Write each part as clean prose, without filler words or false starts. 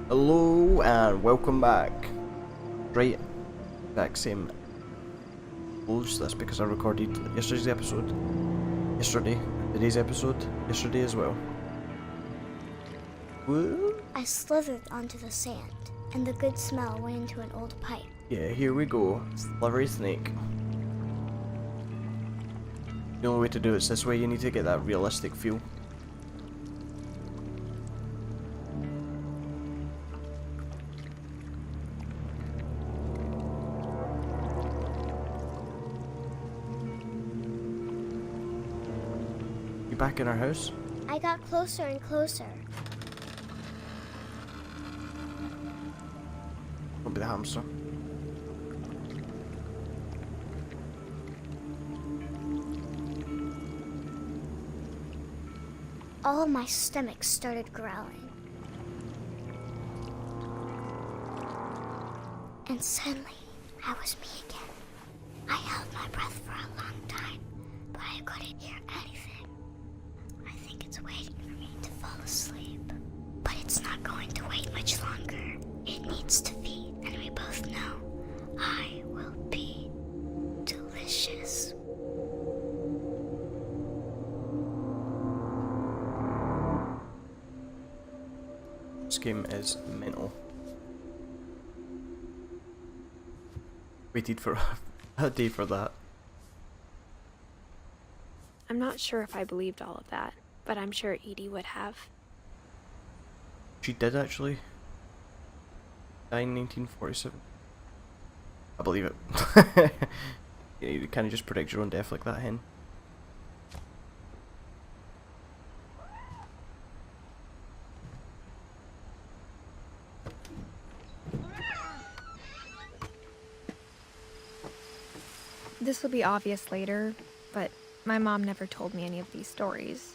Hello and welcome back. Right, exact same close. That's because I recorded yesterday's episode. Today's episode, yesterday as well. Woo. I slithered onto the sand, and the good smell went into an old pipe. Yeah, here we go. Slippery snake. The only way to do it's this way. You need to get that realistic feel. You back in our house? I got closer and closer. Don't be the hamster. All of my stomach started growling. And suddenly, I was me again. I held my breath for a long time, but I couldn't hear anything. I think it's waiting for me to fall asleep. But it's not going to wait much longer. It needs to feed, and we both know I will be delicious. This game is mental. Waited for a day for that. I'm not sure if I believed all of that, but I'm sure Edie would have. She did actually die in 1947. I believe it. Yeah, you kind of just predict your own death like that, hen. This will be obvious later, but my mom never told me any of these stories.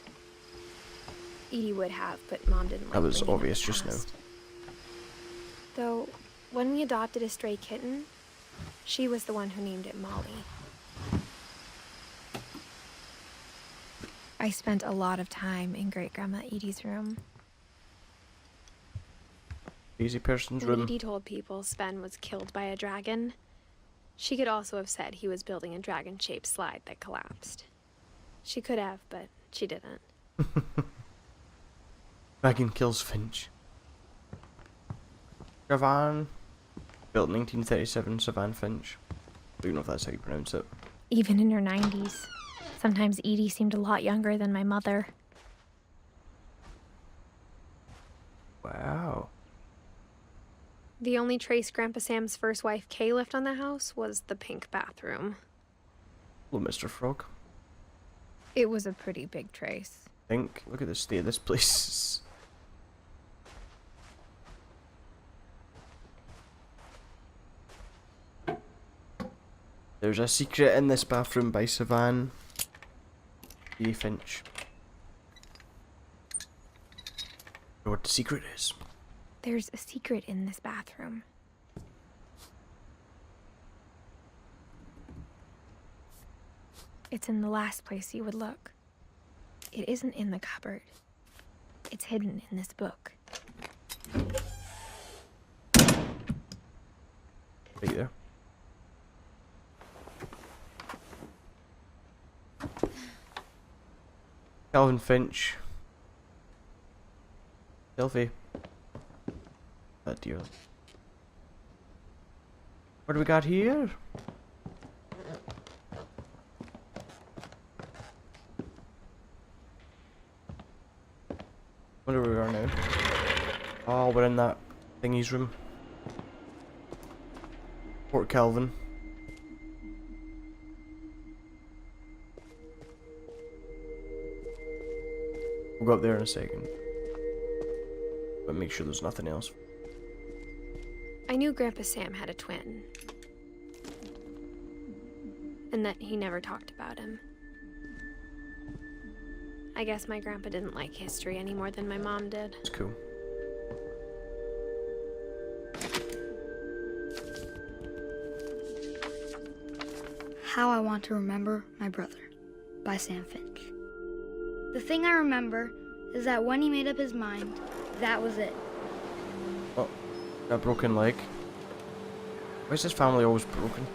Edie would have, but Mom didn't like That was bringing up obvious the just now. past. Though, when we adopted a stray kitten, she was the one who named it Molly. I spent a lot of time in Great-Grandma Edie's room. Easy person's When room. Edie told people Sven was killed by a dragon, she could also have said he was building a dragon-shaped slide that collapsed. She could have, but she didn't. Dragon kills Finch. Savan. Built in 1937, Savan Finch. I don't know if that's how you pronounce it. Even in her 90s. Sometimes Edie seemed a lot younger than my mother. Wow. The only trace Grandpa Sam's first wife, Kay, left on the house was the pink bathroom. Hello, Mr. Frog. It was a pretty big trace. Think. Look at the state of this place. There's a secret in this bathroom by Savan E. Finch. I know what the secret is. There's a secret in this bathroom. It's in the last place you would look. It isn't in the cupboard. It's hidden in this book. Right there. Calvin Finch. Selfie. Oh dear. What do we got here? Wonder where we are now. Oh, we're in that thingy's room. Port Calvin. We'll go up there in a second. But make sure there's nothing else. I knew Grandpa Sam had a twin. And that he never talked about him. I guess my grandpa didn't like history any more than my mom did. It's cool. How I Want to Remember My Brother by Sam Finch. The thing I remember is that when he made up his mind, that was it. Oh, got a broken leg. Why is this family always broken?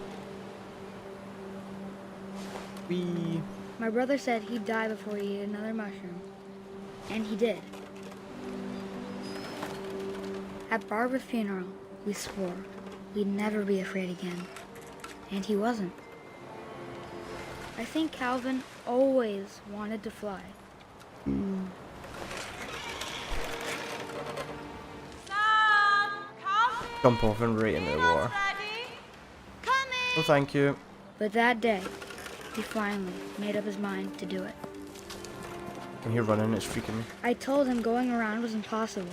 Wee. My brother said he'd die before he ate another mushroom. And he did. At Barbara's funeral, we swore we'd never be afraid again. And he wasn't. I think Calvin always wanted to fly. Jump off and right into the water. Oh, thank you. But that day, he finally made up his mind to do it. I can hear running, it's freaking me. I told him going around was impossible.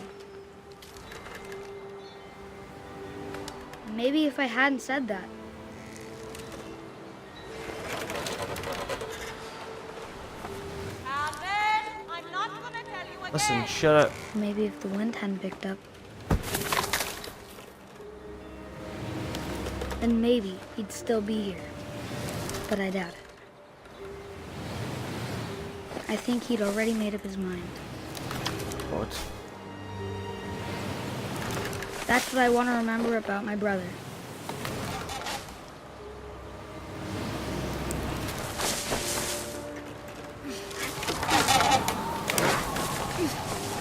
Maybe if I hadn't said that, Listen, shut up. maybe if the wind hadn't picked up, then maybe he'd still be here. But I doubt it. I think he'd already made up his mind. God. That's what I want to remember about my brother.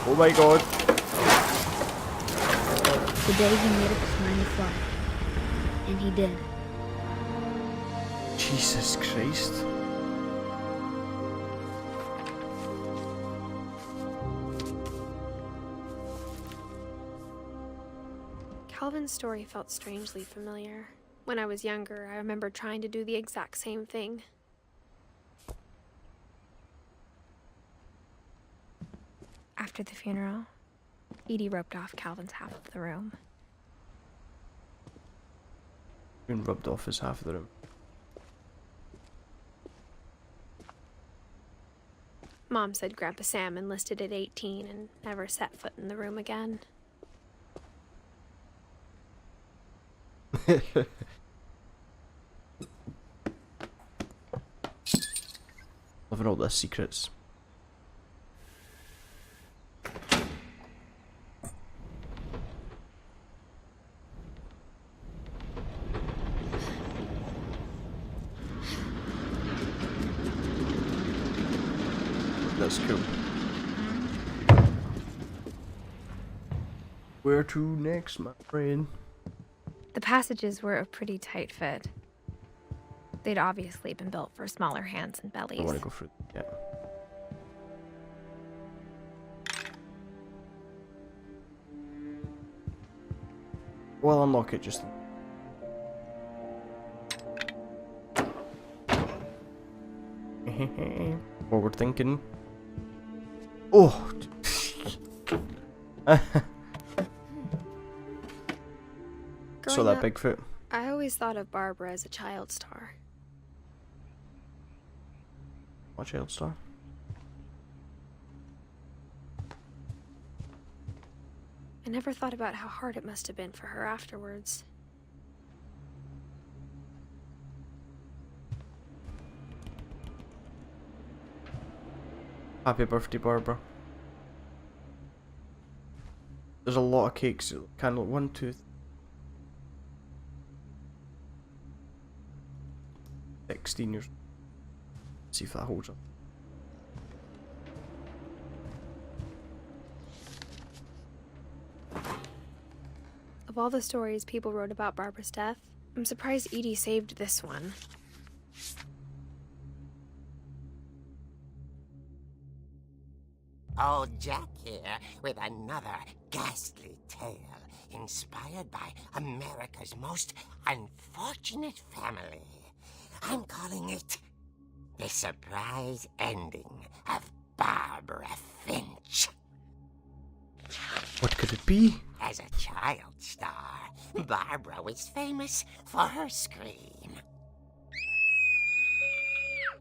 Oh my god. The day he made up his mind to fly. And he did. Jesus Christ. Calvin's story felt strangely familiar. When I was younger, I remember trying to do the exact same thing. After the funeral, Edie roped off Calvin's half of the room. Been rubbed off his half of the room. Mom said Grandpa Sam enlisted at 18 and never set foot in the room again. Loving all the secrets. That's cool. Where to next, my friend? The passages were a pretty tight fit. They'd obviously been built for smaller hands and I bellies. want to go through. Yeah. Well, unlock it just. Forward thinking. Oh. Saw that Bigfoot. I always thought of Barbara as a child star. What child star? I never thought about how hard it must have been for her afterwards. Happy birthday, Barbara. There's a lot of cakes. Candle 1, 2, 16 years. See if that holds up. Of all the stories people wrote about Barbara's death, I'm surprised Edie saved this one. Old Jack here with another ghastly tale inspired by America's most unfortunate family. I'm calling it The Surprise Ending of Barbara Finch. What could it be? As a child star, Barbara was famous for her scream.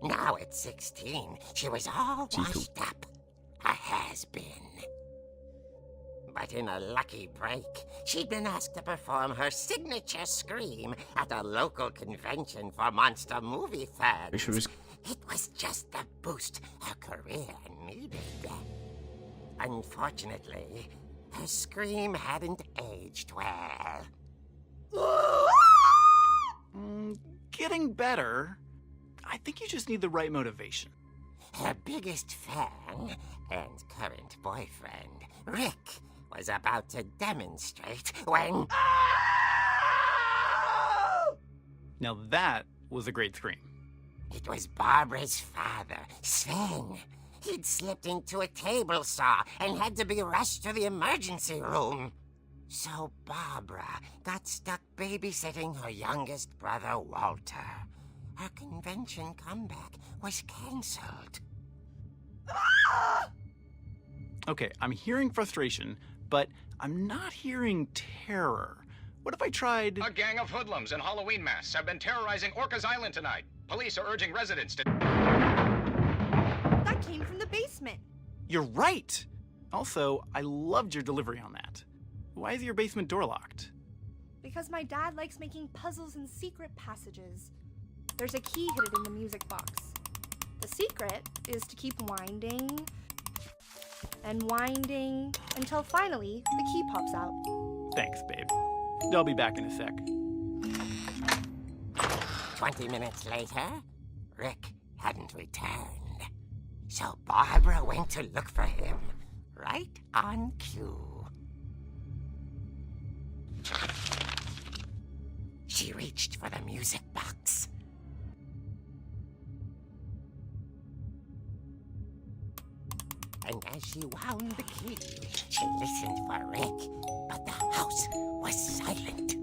Now at 16, she was all washed up. A has-been. But in a lucky break, she'd been asked to perform her signature scream at a local convention for monster movie fans. It was just the boost her career needed. Unfortunately, Her scream hadn't aged well. Getting better. I think you just need the right motivation. Her biggest fan and current boyfriend, Rick, was about to demonstrate when... Now that was a great scream. It was Barbara's father, Sven. He'd slipped into a table saw and had to be rushed to the emergency room. So Barbara got stuck babysitting her youngest brother, Walter. Her convention comeback was cancelled. Okay, I'm hearing frustration, but I'm not hearing terror. What if I tried... A gang of hoodlums in Halloween masks have been terrorizing Orcas Island tonight. Police are urging residents to... That came from the basement. You're right! Also, I loved your delivery on that. Why is your basement door locked? Because my dad likes making puzzles and secret passages. There's a key hidden in the music box. The secret is to keep winding and winding until finally the key pops out. Thanks, babe. I'll be back in a sec. 20 minutes later, Rick hadn't returned. So Barbara went to look for him, right on cue. She reached for the music box. And as she wound the key, she listened for Rick, but the house was silent.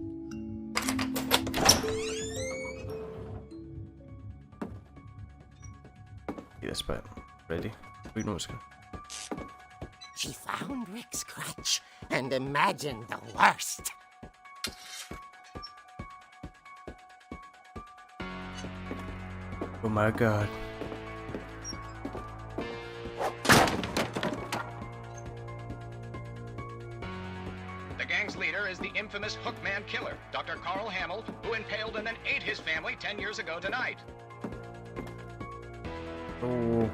Get this bit. Ready? We know what's going. She found Rick's crutch and imagined the worst. Oh my god. The gang's leader is the infamous Hookman killer, Dr. Carl Hamill, who impaled and then ate his family 10 years ago tonight. Oh.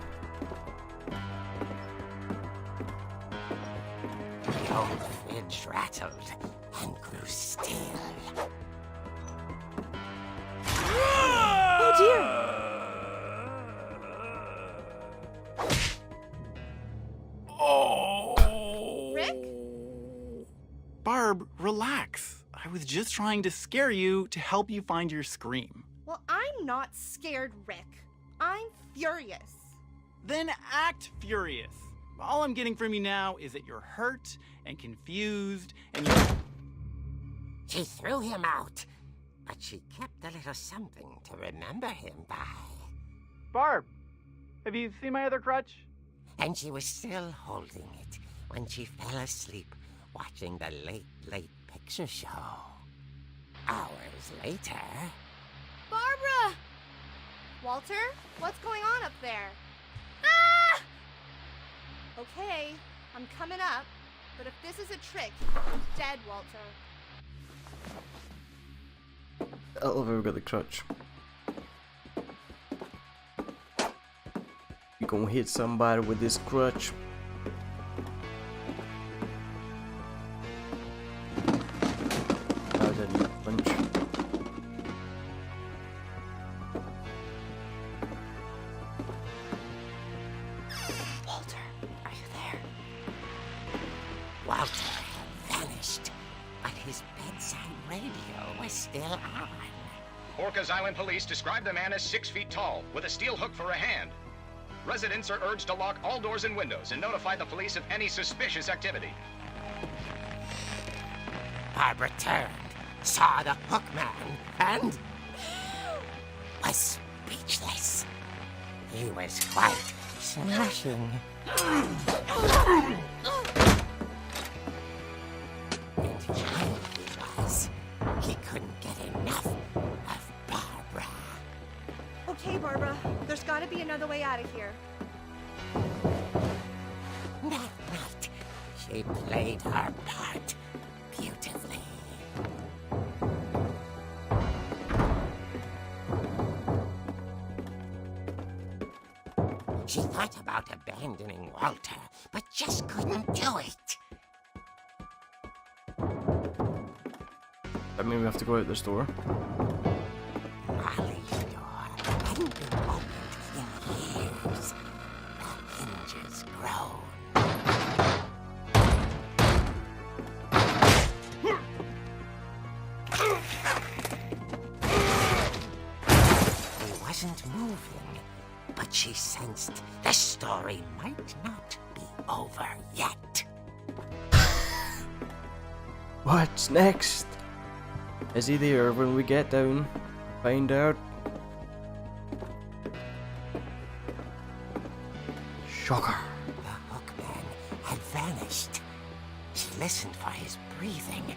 The old fridge rattled and grew still. Oh dear! Oh! Rick? Barb, relax. I was just trying to scare you to help you find your scream. Well, I'm not scared, Rick. I'm furious. Then act furious. All I'm getting from you now is that you're hurt and confused and you... She threw him out, but she kept a little something to remember him by. Barb, have you seen my other crutch? And she was still holding it when she fell asleep watching the late picture show. Hours later... Barbara! Walter, what's going on up there? Ah! Okay, I'm coming up, but if this is a trick, you're dead, Walter. I love how we got the crutch. You gonna hit somebody with this crutch? I didn't flinch. Walter, are you there? Walter had vanished, but his bedside radio was still on. Orcas Island police describe the man as 6 feet tall, with a steel hook for a hand. Residents are urged to lock all doors and windows and notify the police of any suspicious activity. Barbara turned, saw the hook man, and was speechless. He was quite smashing. And young he was. He couldn't get enough of Barbara. Okay, Barbara, there's gotta be another way out of here. That night, she played her part beautifully. She thought about abandoning Walter, but just couldn't do it. I mean, we have to go out this door. Molly's door hadn't been opened in years. The hinges groan. He wasn't moving, but she sensed the story might not be over yet. What's next? Is he there when we get down? Find out. Shocker. The hookman had vanished. She listened for his breathing,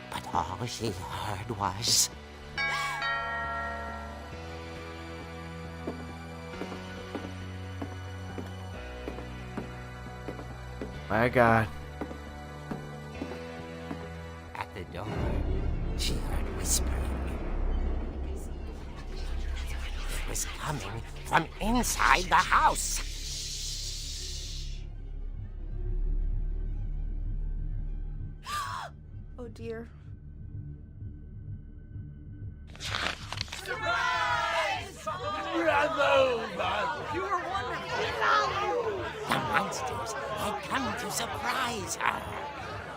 but all she heard was... My God. At the door, she heard whispering. It was coming from inside the house. Oh dear. The monsters had come to surprise her.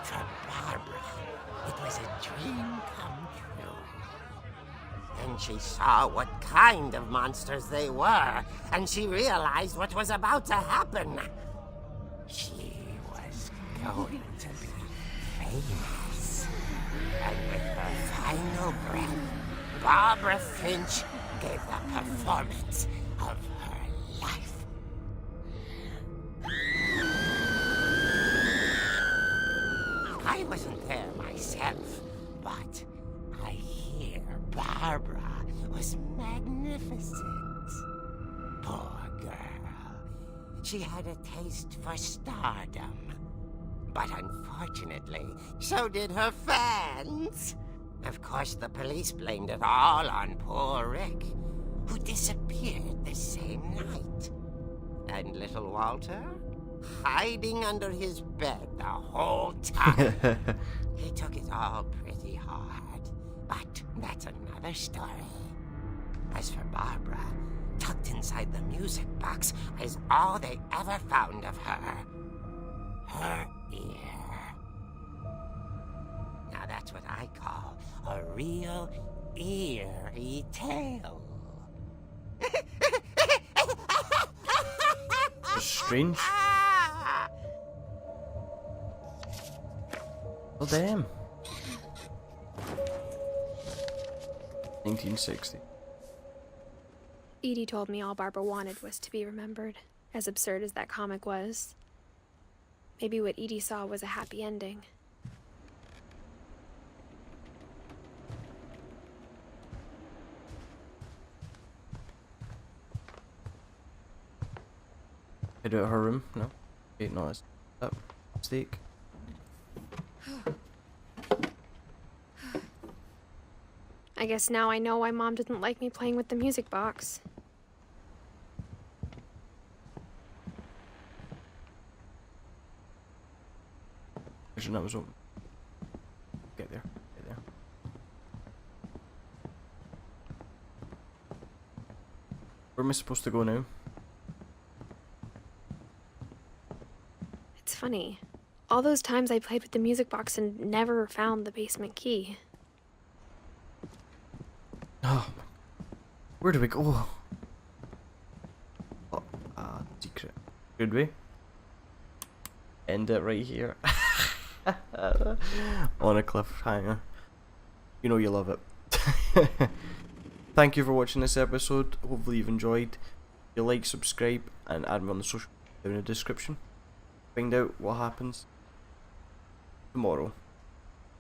For Barbara, it was a dream come true. Then she saw what kind of monsters they were, and she realized what was about to happen. She was going to be famous. And with her final breath, Barbara Finch gave the performance of her life. I wasn't there myself, but I hear Barbara was magnificent. Poor girl. She had a taste for stardom. But unfortunately, so did her fans. Of course, the police blamed it all on poor Rick, who disappeared the same night. And little Walter? Hiding under his bed the whole time. He took it all pretty hard, but that's another story. As for Barbara, tucked inside the music box is all they ever found of her. Her ear. Now that's what I call a real eerie tale. Strange. Oh damn. 1960. Edie told me all Barbara wanted was to be remembered, as absurd as that comic was. Maybe what Edie saw was a happy ending. Head out of her room? No. Okay, no, it's that mistake. I guess now I know why Mom didn't like me playing with the music box. Vision that was open. Get there. Get there. Where am I supposed to go now? It's funny. All those times I played with the music box and never found the basement key. Oh, where do we go? Oh, secret. Should we? End it right here. On a cliffhanger. You know you love it. Thank you for watching this episode. Hopefully you've enjoyed. If you like, subscribe, and add me on the social media in the description. Find out what happens tomorrow.